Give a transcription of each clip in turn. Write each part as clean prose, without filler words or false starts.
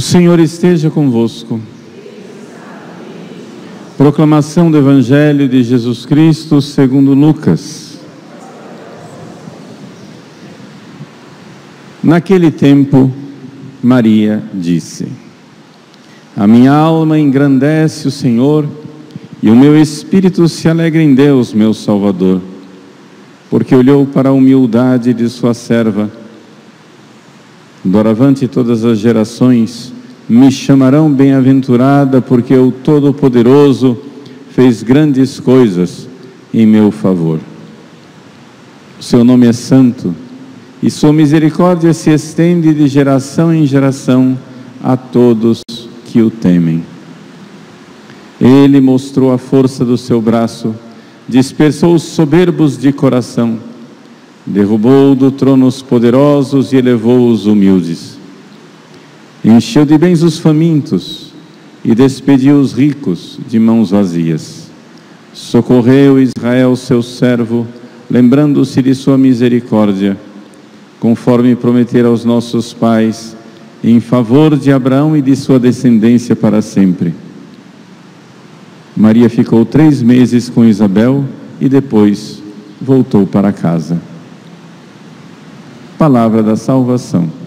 O Senhor esteja convosco. Proclamação do Evangelho de Jesus Cristo segundo Lucas. Naquele tempo, Maria disse: A minha alma engrandece o Senhor, e o meu espírito se alegra em Deus, meu Salvador, porque olhou para a humildade de sua serva. Doravante todas as gerações me chamarão bem-aventurada, porque o Todo-Poderoso fez grandes coisas em meu favor. O seu nome é santo, e sua misericórdia se estende de geração em geração a todos que o temem. Ele mostrou a força do seu braço, dispersou os soberbos de coração, derrubou do trono os poderosos e elevou os humildes. Encheu de bens os famintos e despediu os ricos de mãos vazias. Socorreu Israel, seu servo, lembrando-se de sua misericórdia, conforme prometera aos nossos pais, em favor de Abraão e de sua descendência para sempre. Maria ficou 3 meses com Isabel e depois voltou para casa. Palavra da salvação.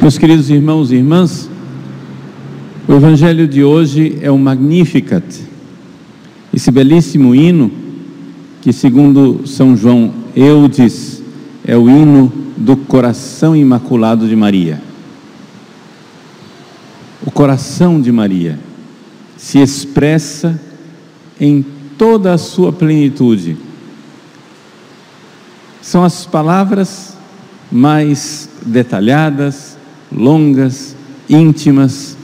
Meus queridos irmãos e irmãs, o Evangelho de hoje é o Magnificat, esse belíssimo hino que, segundo São João Eudes, é o hino do coração imaculado de Maria. O coração de Maria se expressa em toda a sua plenitude. São as palavras mais detalhadas, longas, íntimas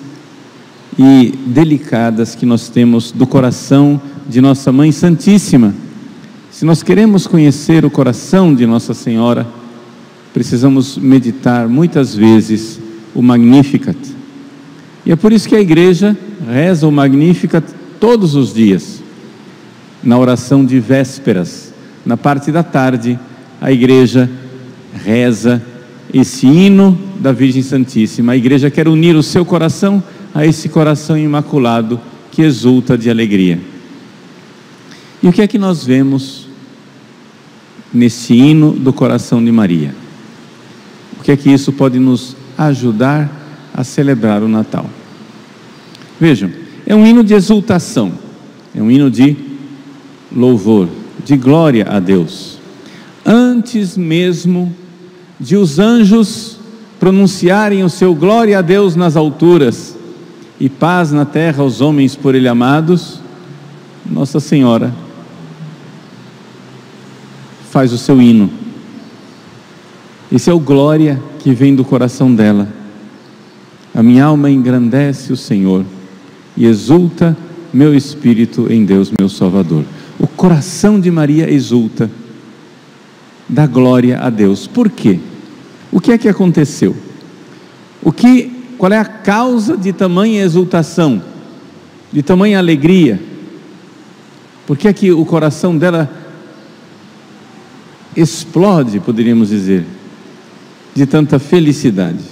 e delicadas que nós temos do coração de Nossa Mãe Santíssima. Se nós queremos conhecer o coração de Nossa Senhora, precisamos meditar muitas vezes o Magnificat. E é por isso que a igreja reza o Magnificat todos os dias. Na oração de vésperas, na parte da tarde, a igreja reza esse hino da Virgem Santíssima. A igreja quer unir o seu coração a esse coração imaculado que exulta de alegria. E o que é que nós vemos nesse hino do coração de Maria? O que é que isso pode nos ajudar a celebrar o Natal? Vejam, é um hino de exultação, é um hino de louvor, de glória a Deus. Antes mesmo de os anjos pronunciarem o seu glória a Deus nas alturas e paz na terra aos homens por Ele amados, Nossa Senhora faz o seu hino. Esse é o glória que vem do coração dela. A minha alma engrandece o Senhor e exulta meu espírito em Deus, meu Salvador. O coração de Maria exulta, dá glória a Deus. Por quê? O que é que aconteceu? Qual é a causa de tamanha exultação, de tamanha alegria? Por que é que o coração dela explode, poderíamos dizer, de tanta felicidade?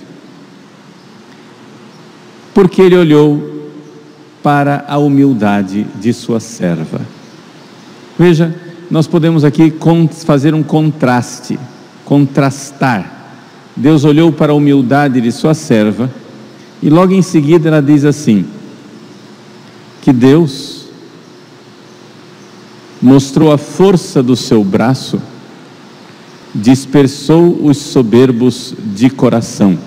Porque ele olhou para a humildade de sua serva. Veja, nós podemos aqui fazer um contraste, contrastar. Deus olhou para a humildade de sua serva e logo em seguida ela diz assim, que Deus mostrou a força do seu braço, dispersou os soberbos de coração.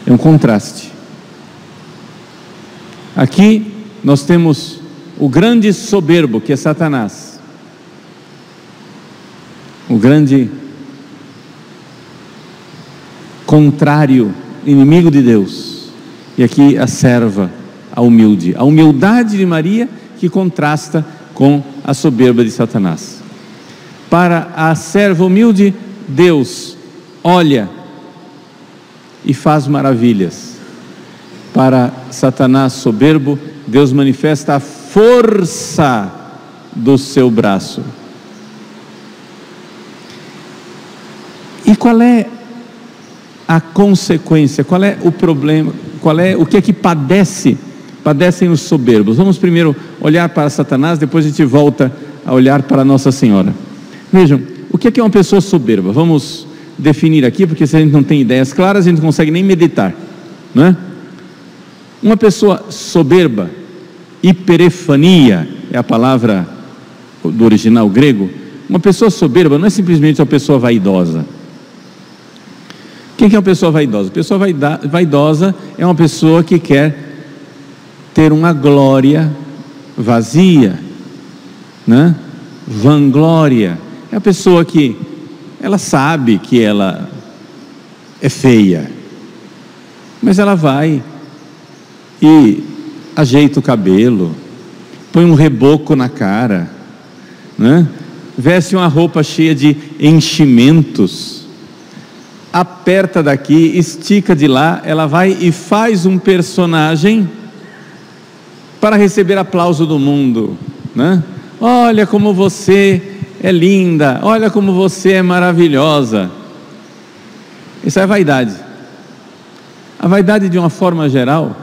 É um contraste. Aqui nós temos o grande soberbo, que é Satanás, o grande contrário, inimigo de Deus. E aqui a serva, a humilde, a humildade de Maria que contrasta com com a soberba de Satanás. Para a serva humilde, Deus olha e faz maravilhas. Para Satanás soberbo, Deus manifesta a força do seu braço. E qual é a consequência? Qual é o problema? O que é que padecem os soberbos? Vamos primeiro olhar para Satanás, depois a gente volta a olhar para Nossa Senhora. Vejam, o que é uma pessoa soberba? Vamos definir aqui, porque se a gente não tem ideias claras, a gente não consegue nem meditar, não é? Uma pessoa soberba, hiperefania é a palavra do original grego. Uma pessoa soberba não é simplesmente uma pessoa vaidosa. Quem que é uma pessoa vaidosa? A pessoa vaidosa é uma pessoa que quer ter uma glória vazia, né? Vanglória. É a pessoa que ela sabe que ela é feia, mas ela vai e ajeita o cabelo, põe um reboco na cara, né? Veste uma roupa cheia de enchimentos, aperta daqui, estica de lá, ela vai e faz um personagem para receber aplauso do mundo, né? Olha como você é linda, olha como você é maravilhosa. Isso é vaidade. A vaidade, de uma forma geral,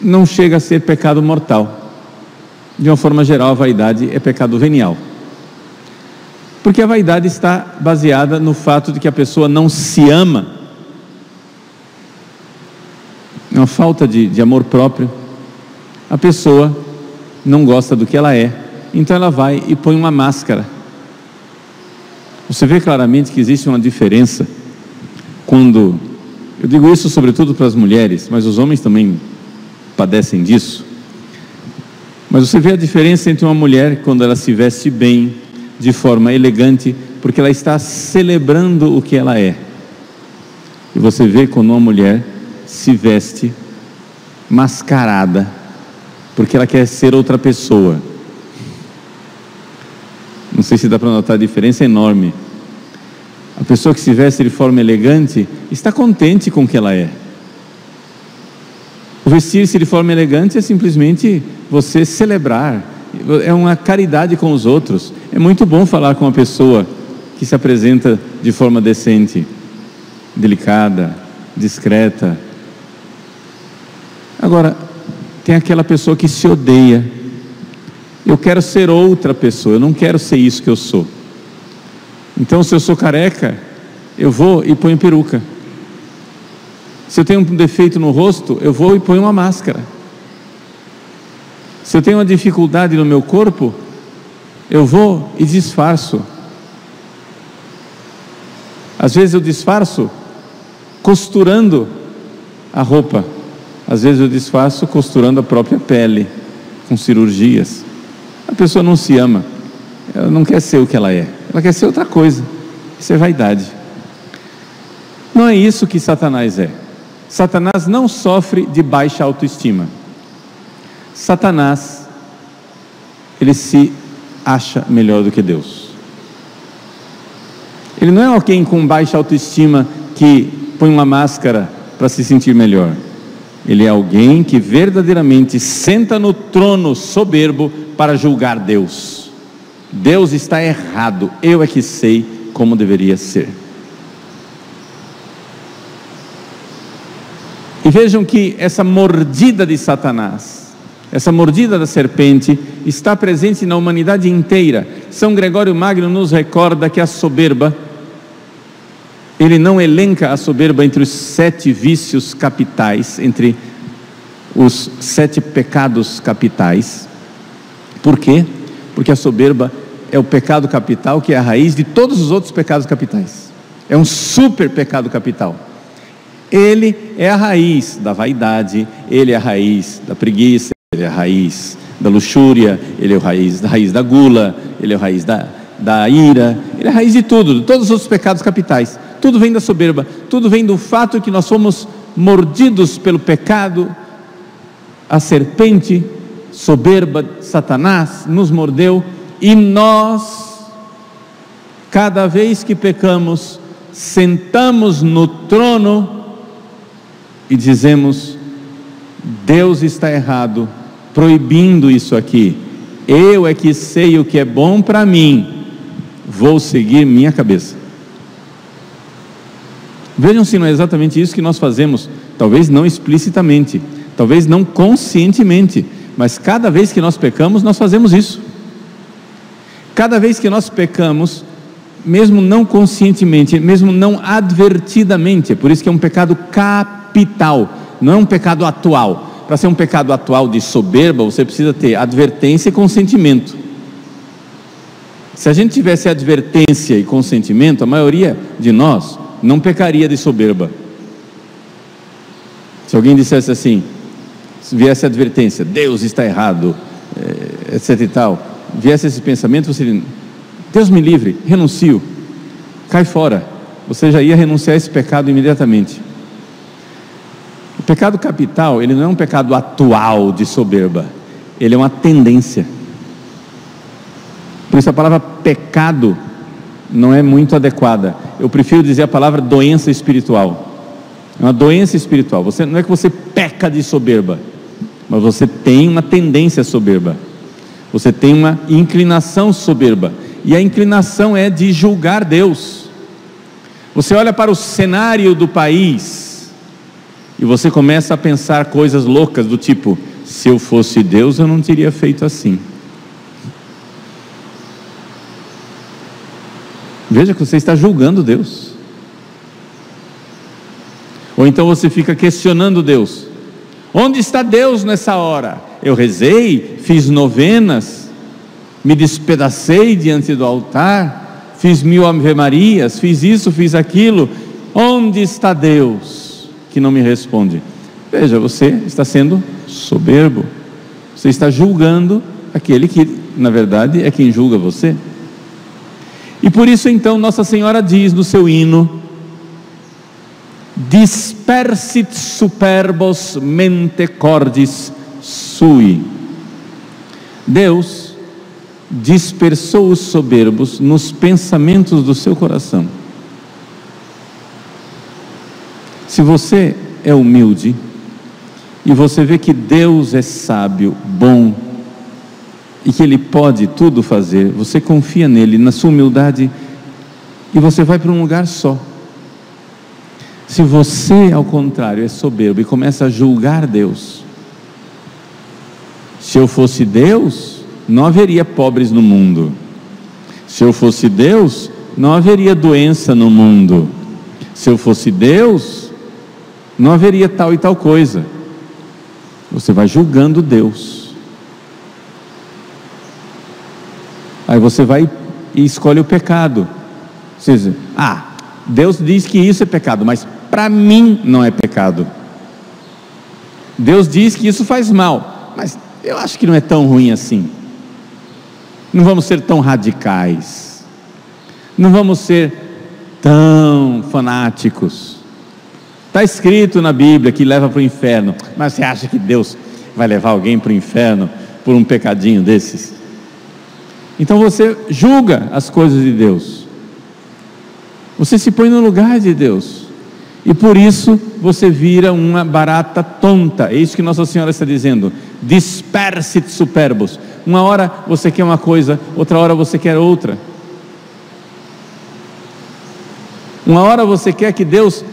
não chega a ser pecado mortal. De uma forma geral, a vaidade é pecado venial. Porque a vaidade está baseada no fato de que a pessoa não se ama. É uma falta de amor próprio. A pessoa não gosta do que ela é, então ela vai e põe uma máscara. Você vê claramente que existe uma diferença quando, eu digo isso sobretudo para as mulheres, mas os homens também padecem disso. Mas você vê a diferença entre uma mulher quando ela se veste bem, de forma elegante, porque ela está celebrando o que ela é. E você vê quando uma mulher se veste mascarada, porque ela quer ser outra pessoa. Não sei se dá para notar a diferença enorme. A pessoa que se veste de forma elegante está contente com o que ela é. O vestir-se de forma elegante é simplesmente você celebrar, é uma caridade com os outros. É muito bom falar com uma pessoa que se apresenta de forma decente, delicada, discreta. Agora, tem aquela pessoa que se odeia. Eu quero ser outra pessoa, eu não quero ser isso que eu sou. Então, se eu sou careca, eu vou e ponho peruca. Se eu tenho um defeito no rosto, eu vou e ponho uma máscara. Se eu tenho uma dificuldade no meu corpo, eu vou e disfarço. Às vezes eu disfarço costurando a roupa. Às vezes eu disfarço costurando a própria pele, com cirurgias. A pessoa não se ama, ela não quer ser o que ela é, ela quer ser outra coisa. Isso é vaidade. Não é isso que Satanás é. Satanás não sofre de baixa autoestima. Satanás, ele se acha melhor do que Deus. Ele não é alguém com baixa autoestima que põe uma máscara para se sentir melhor. Ele é alguém que verdadeiramente senta no trono soberbo para julgar Deus. Deus está errado, eu é que sei como deveria ser. E vejam que essa mordida de Satanás, essa mordida da serpente, está presente na humanidade inteira. São Gregório Magno nos recorda que a soberba, ele não elenca a soberba entre os 7 vícios capitais, entre os 7 pecados capitais. Por quê? Porque a soberba é o pecado capital que é a raiz de todos os outros pecados capitais. É um super pecado capital. Ele é a raiz da vaidade, ele é a raiz da preguiça, ele é a raiz da luxúria, ele é a raiz da gula, ele é a raiz da ira, ele é a raiz de tudo, de todos os outros pecados capitais. Tudo vem da soberba, tudo vem do fato que nós fomos mordidos pelo pecado. A serpente soberba de Satanás nos mordeu, e nós, cada vez que pecamos, sentamos no trono e dizemos: Deus está errado, proibindo isso aqui. Eu é que sei o que é bom para mim, vou seguir minha cabeça. Vejam se não é exatamente isso que nós fazemos, talvez não explicitamente, talvez não conscientemente, mas cada vez que nós pecamos, nós fazemos isso. Cada vez que nós pecamos, mesmo não conscientemente, mesmo não advertidamente, é por isso que é um pecado capital, não é um pecado atual. Para ser um pecado atual de soberba, você precisa ter advertência e consentimento. Se a gente tivesse advertência e consentimento, a maioria de nós não pecaria de soberba. Se alguém dissesse assim, se viesse a advertência, Deus está errado, etc e tal, viesse esse pensamento, você diria: Deus me livre, renuncio, cai fora. Você já ia renunciar a esse pecado imediatamente. O pecado capital, ele não é um pecado atual de soberba, ele é uma tendência. Por isso a palavra pecado não é muito adequada. Eu prefiro dizer a palavra doença espiritual. É uma doença espiritual. Não é que você peca de soberba, mas você tem uma tendência soberba. Você tem uma inclinação soberba. E a inclinação é de julgar Deus. Você olha para o cenário do país e você começa a pensar coisas loucas do tipo: se eu fosse Deus, eu não teria feito assim. Veja que você está julgando Deus. Ou então você fica questionando Deus: onde está Deus nessa hora? Eu rezei, fiz novenas, me despedacei diante do altar, fiz 1000 ave-marias, fiz isso, fiz aquilo. Onde está Deus que não me responde? Veja, você está sendo soberbo. Você está julgando aquele que na verdade é quem julga você. E por isso então Nossa Senhora diz no seu hino: dispersit superbos mente cordis sui. Deus dispersou os soberbos nos pensamentos do seu coração. Se você é humilde e você vê que Deus é sábio, bom e que Ele pode tudo fazer, você confia nele, na sua humildade, e você vai para um lugar só. Se você, ao contrário, é soberbo e começa a julgar Deus: se eu fosse Deus, não haveria pobres no mundo. Se eu fosse Deus, não haveria doença no mundo. Se eu fosse Deus, não haveria tal e tal coisa. Você vai julgando Deus. Aí você vai e escolhe o pecado. Você diz: Deus diz que isso é pecado, mas para mim não é pecado. Deus diz que isso faz mal, mas eu acho que não é tão ruim assim. Não vamos ser tão radicais, não vamos ser tão fanáticos. Está escrito na Bíblia que leva para o inferno, mas você acha que Deus vai levar alguém para o inferno por um pecadinho desses? Então você julga as coisas de Deus, você se põe no lugar de Deus, e por isso você vira uma barata tonta. É isso que Nossa Senhora está dizendo: dispersit superbos. Uma hora você quer uma coisa, outra hora você quer outra. Uma hora você quer que Deus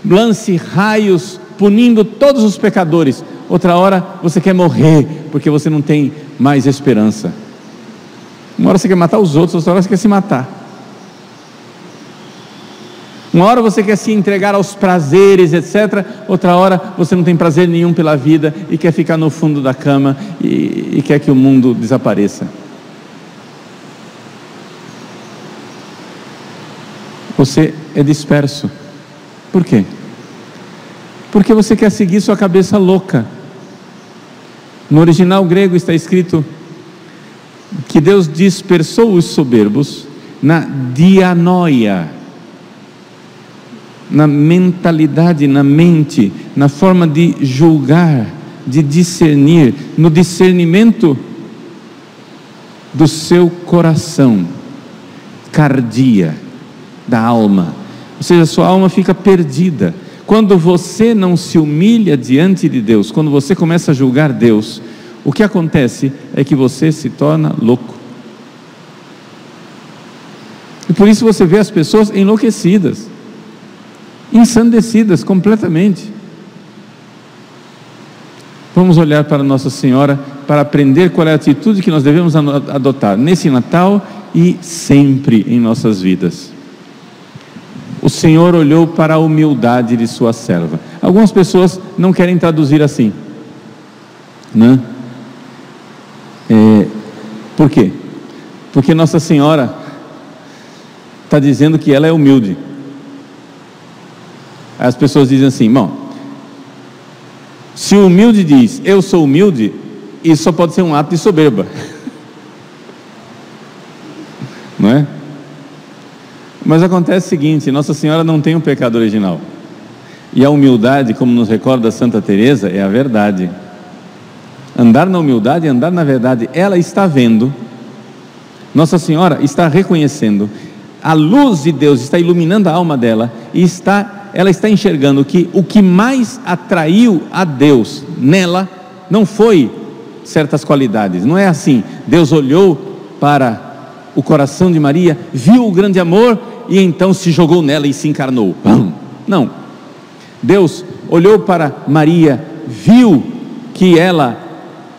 lance raios punindo todos os pecadores, outra hora você quer morrer porque você não tem mais esperança. Uma hora você quer matar os outros, outra hora você quer se matar. Uma hora você quer se entregar aos prazeres, etc. Outra hora você não tem prazer nenhum pela vida e quer ficar no fundo da cama e quer que o mundo desapareça. Você é disperso. Por quê? Porque você quer seguir sua cabeça louca. No original grego está escrito que Deus dispersou os soberbos na dianoia, na mentalidade, na mente, na forma de julgar de discernir, no discernimento do seu coração, cardia, da alma, ou seja, sua alma fica perdida. Quando você não se humilha diante de Deus, quando você começa a julgar Deus, o que acontece é que você se torna louco. E por isso você vê as pessoas enlouquecidas, ensandecidas completamente. Vamos olhar para Nossa Senhora para aprender qual é a atitude que nós devemos adotar nesse Natal e sempre em nossas vidas. O Senhor olhou para a humildade de sua serva. Algumas pessoas não querem traduzir assim, né? Por quê? Porque Nossa Senhora está dizendo que ela é humilde. As pessoas dizem assim: bom, se o humilde diz eu sou humilde, isso só pode ser um ato de soberba, não é? Mas acontece o seguinte: Nossa Senhora não tem um pecado original, e a humildade, como nos recorda Santa Teresa, é a verdade. Andar na humildade é andar na verdade. Ela está vendo, Nossa Senhora está reconhecendo, a luz de Deus está iluminando a alma dela, e ela está enxergando que o que mais atraiu a Deus nela não foi certas qualidades. Não é assim, Deus olhou para o coração de Maria, viu o grande amor e então se jogou nela e se encarnou. Não, Deus olhou para Maria, viu que ela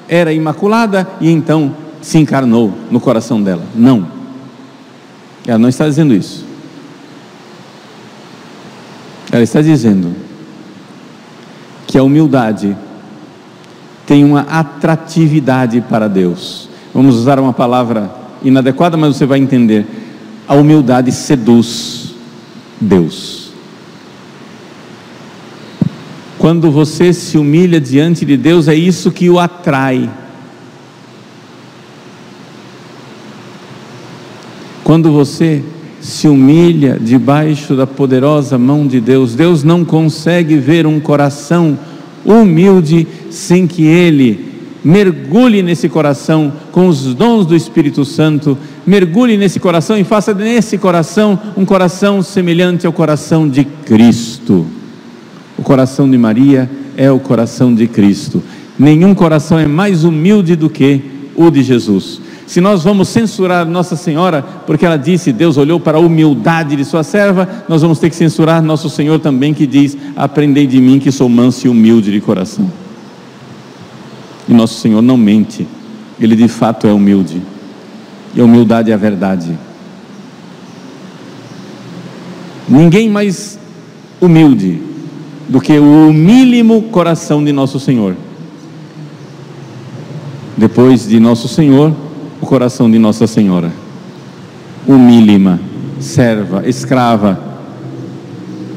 era imaculada e então se encarnou no coração dela. Não, ela não está dizendo isso. Ela está dizendo que a humildade tem uma atratividade para Deus. Vamos usar uma palavra inadequada, mas você vai entender. A humildade seduz Deus. Quando você se humilha diante de Deus, é isso que o atrai. Quando você se humilha debaixo da poderosa mão de Deus, Deus não consegue ver um coração humilde sem que Ele mergulhe nesse coração com os dons do Espírito Santo, mergulhe nesse coração e faça nesse coração um coração semelhante ao coração de Cristo. O coração de Maria é o coração de Cristo. Nenhum coração é mais humilde do que o de Jesus. Se nós vamos censurar Nossa Senhora, porque ela disse, Deus olhou para a humildade de sua serva, nós vamos ter que censurar Nosso Senhor também, que diz, aprendei de mim que sou manso e humilde de coração. E Nosso Senhor não mente, Ele de fato é humilde, e a humildade é a verdade. Ninguém mais humilde do que o humílimo coração de Nosso Senhor. Depois de Nosso Senhor, o coração de Nossa Senhora, humílima, serva, escrava.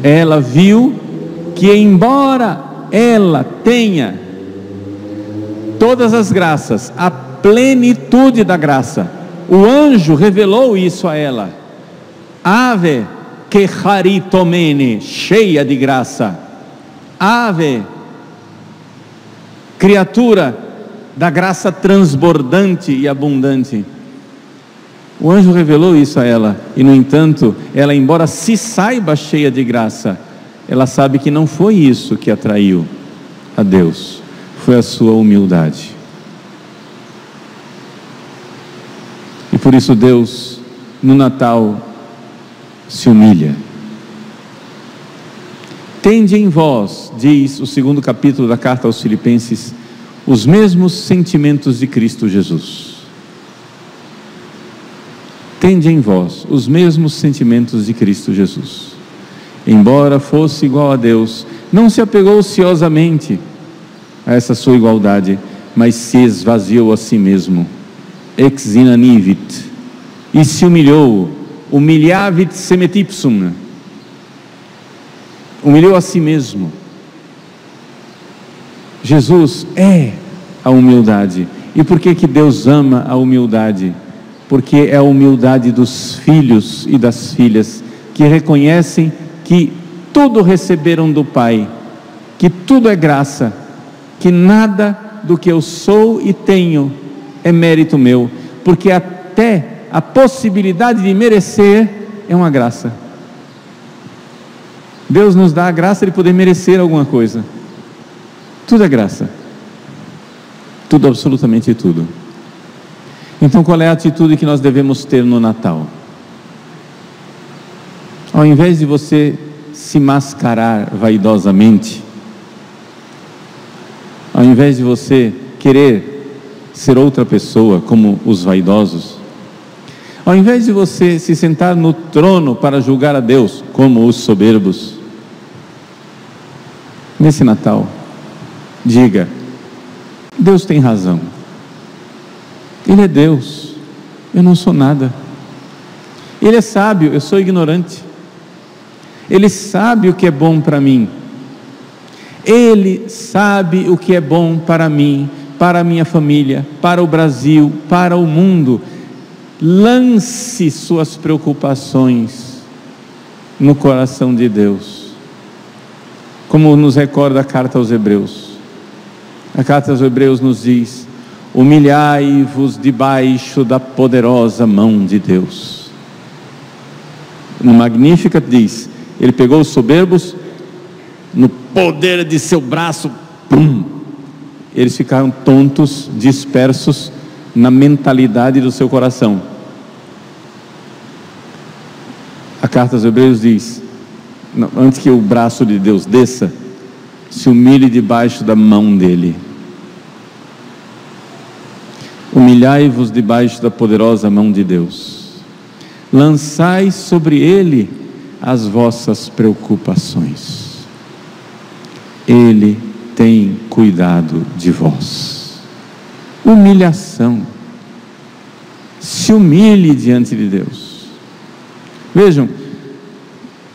Ela viu que embora ela tenha todas as graças, a plenitude da graça, o anjo revelou isso a ela. Ave que charitomene, cheia de graça. Ave, criatura da graça transbordante e abundante. O anjo revelou isso a ela, e no entanto, ela, embora se saiba cheia de graça, ela sabe que não foi isso que atraiu a Deus, foi a sua humildade. E por isso Deus, no Natal, se humilha. Tende em vós, diz o 2º capítulo da carta aos Filipenses, os mesmos sentimentos de Cristo Jesus. Tende em vós os mesmos sentimentos de Cristo Jesus. Embora fosse igual a Deus, não se apegou ociosamente a essa sua igualdade, mas se esvaziou a si mesmo, ex inanivit, e se humilhou, humiliavit semetipsum, humilhou a si mesmo. Jesus é a humildade. E por que Deus ama a humildade? Porque é a humildade dos filhos e das filhas que reconhecem que tudo receberam do Pai, que tudo é graça, que nada do que eu sou e tenho é mérito meu, porque até a possibilidade de merecer é uma graça. Deus nos dá a graça de poder merecer alguma coisa. Tudo é graça. Tudo, absolutamente tudo. Então, qual é a atitude que nós devemos ter no Natal? Ao invés de você se mascarar vaidosamente, ao invés de você querer ser outra pessoa como os vaidosos, ao invés de você se sentar no trono para julgar a Deus como os soberbos, nesse Natal, diga: Deus tem razão, Ele é Deus, eu não sou nada. Ele é sábio, eu sou ignorante. Ele sabe o que é bom para mim. Ele sabe o que é bom para mim, para a minha família, para o Brasil, para o mundo. Lance suas preocupações no coração de Deus, como nos recorda a carta aos Hebreus. A carta aos Hebreus nos diz: humilhai-vos debaixo da poderosa mão de Deus. No Magnífica diz: Ele pegou os soberbos, no poder de seu braço, pum, eles ficaram tontos, dispersos na mentalidade do seu coração. A carta aos Hebreus diz: antes que o braço de Deus desça, se humilhe debaixo da mão dele. Humilhai-vos debaixo da poderosa mão de Deus, lançai sobre ele as vossas preocupações, ele tem cuidado de vós. Humilhação. Se humilhe diante de Deus. Vejam,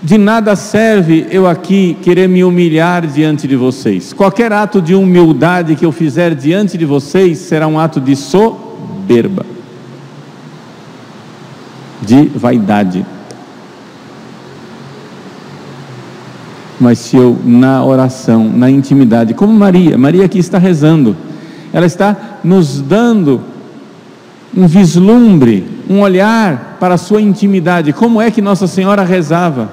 de nada serve eu aqui querer me humilhar diante de vocês. Qualquer ato de humildade que eu fizer diante de vocês será um ato de soberba, de vaidade. Mas se eu, na oração, na intimidade, como Maria aqui está rezando, ela está nos dando um vislumbre, um olhar para a sua intimidade. Como é que Nossa Senhora rezava?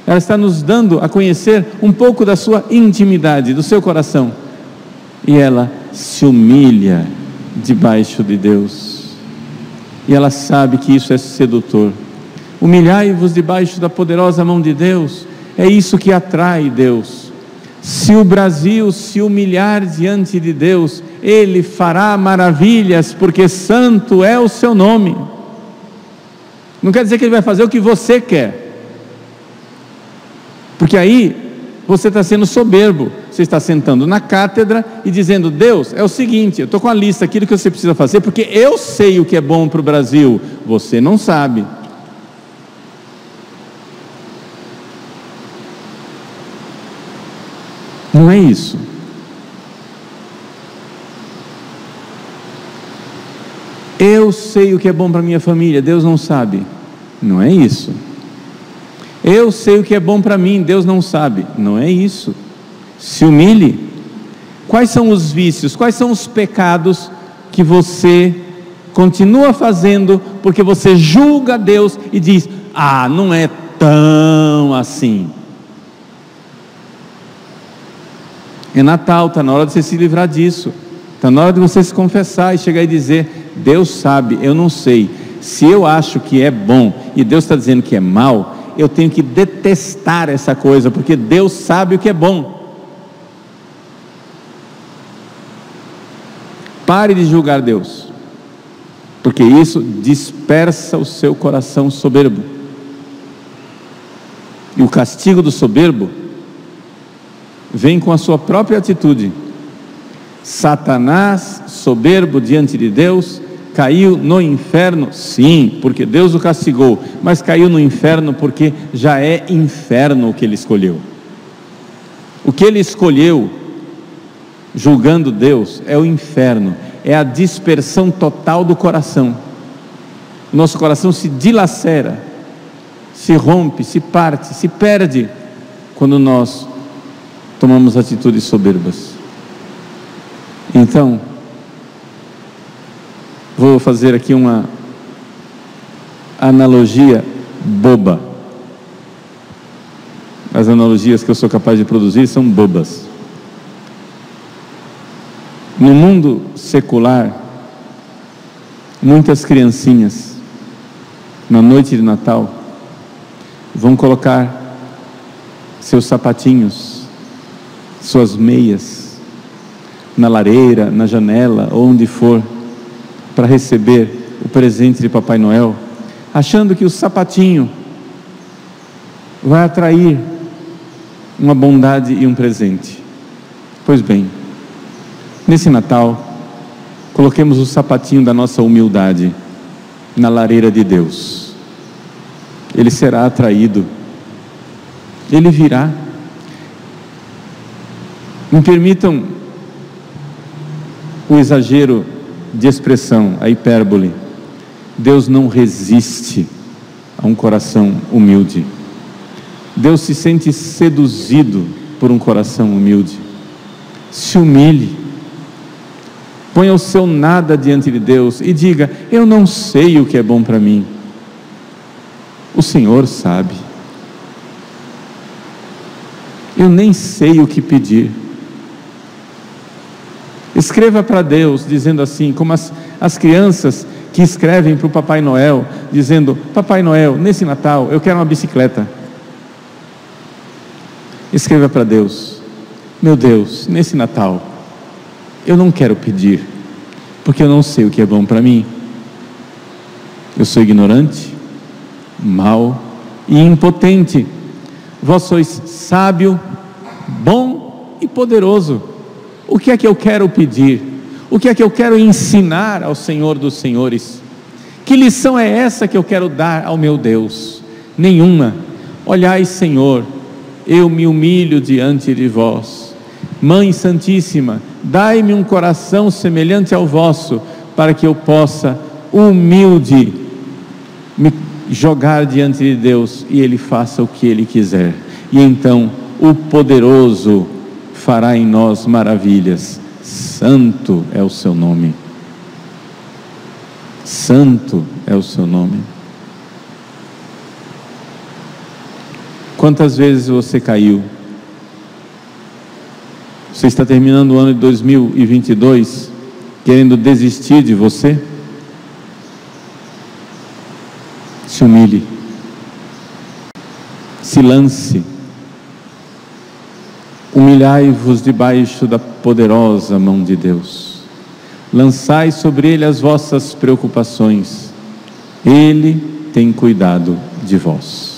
Ela está nos dando a conhecer um pouco da sua intimidade, do seu coração. E ela se humilha debaixo de Deus. E ela sabe que isso é sedutor. Humilhai-vos debaixo da poderosa mão de Deus. É isso que atrai Deus. Se o Brasil se humilhar diante de Deus, Ele fará maravilhas, porque santo é o seu nome. Não quer dizer que Ele vai fazer o que você quer, porque aí você está sendo soberbo. Você está sentando na cátedra e dizendo: Deus, é o seguinte, eu estou com a lista, aquilo que você precisa fazer, porque eu sei o que é bom para o Brasil. Você não sabe. Não é isso. Eu sei o que é bom para minha família, Deus não sabe. Não é isso. Eu sei o que é bom para mim, Deus não sabe. Não é isso. Se humilhe. Quais são os vícios, quais são os pecados que você continua fazendo porque você julga Deus e diz: ah, não é tão assim. É Natal, está na hora de você se livrar disso. Está na hora de você se confessar e chegar e dizer: Deus sabe, eu não sei. Se eu acho que é bom e Deus está dizendo que é mal, eu tenho que detestar essa coisa, porque Deus sabe o que é bom. Pare de julgar Deus, porque isso dispersa o seu coração soberbo. E o castigo do soberbo vem com a sua própria atitude. Satanás, soberbo diante de Deus, caiu no inferno, sim, porque Deus o castigou, mas caiu no inferno porque já é inferno o que ele escolheu. O que ele escolheu, julgando Deus, é o inferno, é a dispersão total do coração. Nosso coração se dilacera, se rompe, se parte, se perde, quando nós tomamos atitudes soberbas. Então, vou fazer aqui uma analogia boba. As analogias que eu sou capaz de produzir são bobas. No mundo secular, muitas criancinhas, na noite de Natal, vão colocar seus sapatinhos, suas meias, na lareira, na janela, ou onde for, para receber o presente de Papai Noel, achando que o sapatinho vai atrair uma bondade e um presente. Pois bem, nesse Natal, coloquemos o sapatinho da nossa humildade na lareira de Deus. Ele será atraído, ele virá. Me permitam o exagero de expressão, a hipérbole. Deus não resiste a um coração humilde. Deus se sente seduzido por um coração humilde. Se humilhe, ponha o seu nada diante de Deus e diga: eu não sei o que é bom para mim, o Senhor sabe. Eu nem sei o que pedir. Escreva para Deus dizendo assim, como as crianças que escrevem para o Papai Noel, dizendo: Papai Noel, nesse Natal eu quero uma bicicleta. Escreva para Deus: meu Deus, nesse Natal eu não quero pedir, porque eu não sei o que é bom para mim. Eu sou ignorante, mau e impotente. Vós sois sábio, bom e poderoso. O que é que eu quero pedir? O que é que eu quero ensinar ao Senhor dos Senhores? Que lição é essa que eu quero dar ao meu Deus? Nenhuma. Olhai, Senhor, eu me humilho diante de vós. Mãe Santíssima, dai-me um coração semelhante ao vosso, para que eu possa, humilde, me jogar diante de Deus e Ele faça o que Ele quiser. E então o poderoso fará em nós maravilhas. Santo é o seu nome. Santo é o seu nome. Quantas vezes você caiu? Você está terminando o ano de 2022 querendo desistir de você? Se humilhe, se lance, humilhai-vos debaixo da poderosa mão de Deus, lançai sobre Ele as vossas preocupações, Ele tem cuidado de vós.